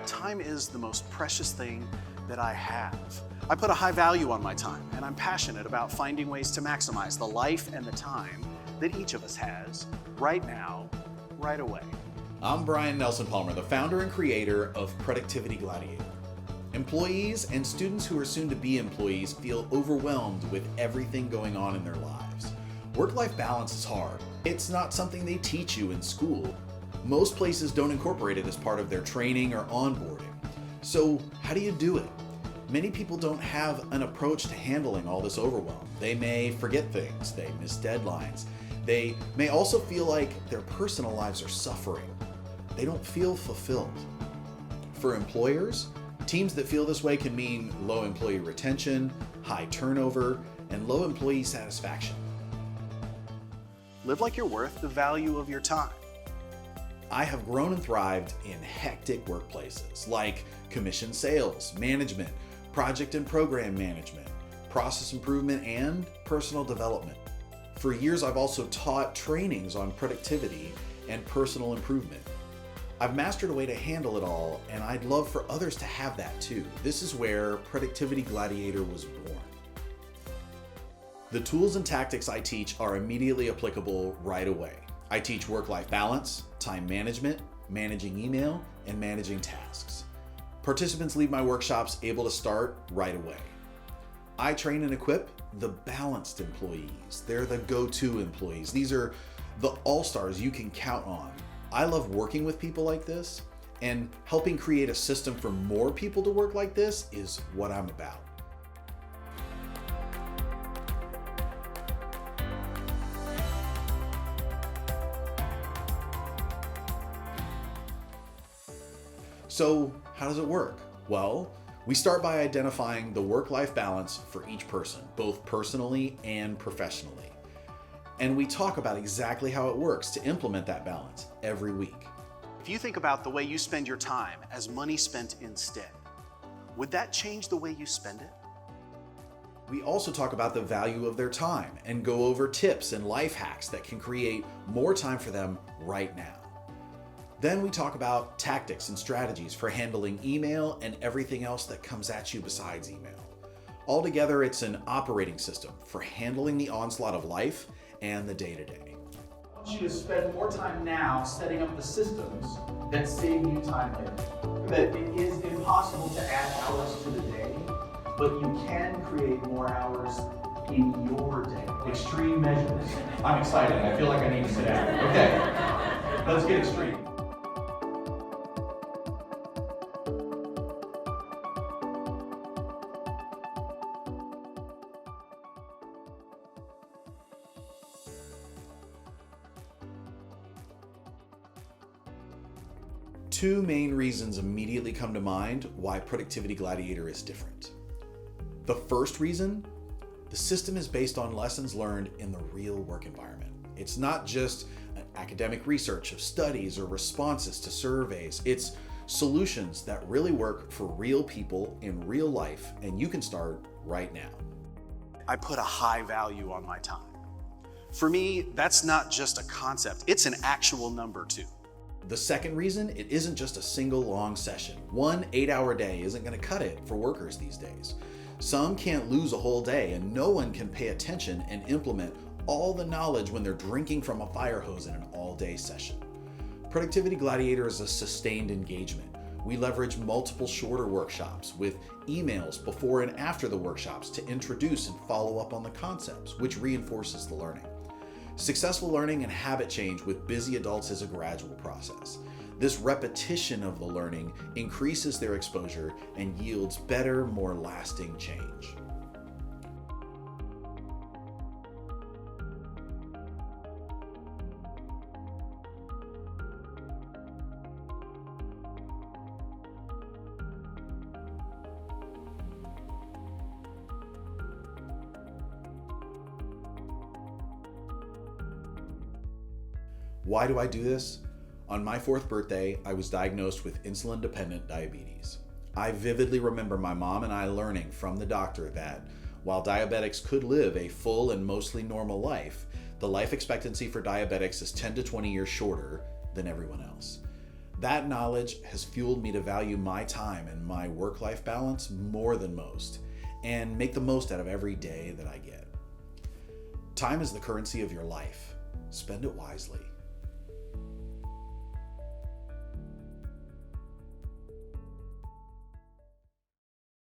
time is the most precious thing that I have. I put a high value on my time, and I'm passionate about finding ways to maximize the life and the time that each of us has right now, right away. I'm Brian Nelson Palmer, the founder and creator of Productivity Gladiator. Employees and students who are soon to be employees feel overwhelmed with everything going on in their lives. Work-life balance is hard. It's not something they teach you in school. Most places don't incorporate it as part of their training or onboarding. So how do you do it? Many people don't have an approach to handling all this overwhelm. They may forget things, they miss deadlines. They may also feel like their personal lives are suffering. They don't feel fulfilled. For employers, teams that feel this way can mean low employee retention, high turnover, and low employee satisfaction. Live like you're worth the value of your time. I have grown and thrived in hectic workplaces like commission sales, management, project and program management, process improvement, and personal development. For years, I've also taught trainings on productivity and personal improvement. I've mastered a way to handle it all, and I'd love for others to have that too. This is where Productivity Gladiator was born. The tools and tactics I teach are immediately applicable right away. I teach work-life balance, time management, managing email, and managing tasks. Participants leave my workshops able to start right away. I train and equip the balanced employees. They're the go-to employees. These are the all-stars you can count on. I love working with people like this, and helping create a system for more people to work like this is what I'm about. So how does it work? Well, we start by identifying the work-life balance for each person, both personally and professionally. And we talk about exactly how it works to implement that balance every week. If you think about the way you spend your time as money spent instead, would that change the way you spend it? We also talk about the value of their time and go over tips and life hacks that can create more time for them right now. Then we talk about tactics and strategies for handling email and everything else that comes at you besides email. Altogether, it's an operating system for handling the onslaught of life and the day-to-day. I want you to spend more time now setting up the systems that save you time later. That it is impossible to add hours to the day, but you can create more hours in your day. Extreme measures. I'm excited. I feel like I need to sit down. Okay, let's get extreme. Two main reasons immediately come to mind why Productivity Gladiator is different. The first reason, the system is based on lessons learned in the real work environment. It's not just an academic research of studies or responses to surveys. It's solutions that really work for real people in real life, and you can start right now. I put a high value on my time. For me, that's not just a concept, it's an actual number too. The second reason, it isn't just a single long session. One 8-hour day isn't going to cut it for workers these days. Some can't lose a whole day, and no one can pay attention and implement all the knowledge when they're drinking from a fire hose in an all-day session. Productivity Gladiator is a sustained engagement. We leverage multiple shorter workshops with emails before and after the workshops to introduce and follow up on the concepts, which reinforces the learning. Successful learning and habit change with busy adults is a gradual process. This repetition of the learning increases their exposure and yields better, more lasting change. Why do I do this? On my 4th birthday, I was diagnosed with insulin-dependent diabetes. I vividly remember my mom and I learning from the doctor that while diabetics could live a full and mostly normal life, the life expectancy for diabetics is 10 to 20 years shorter than everyone else. That knowledge has fueled me to value my time and my work-life balance more than most, and make the most out of every day that I get. Time is the currency of your life. Spend it wisely.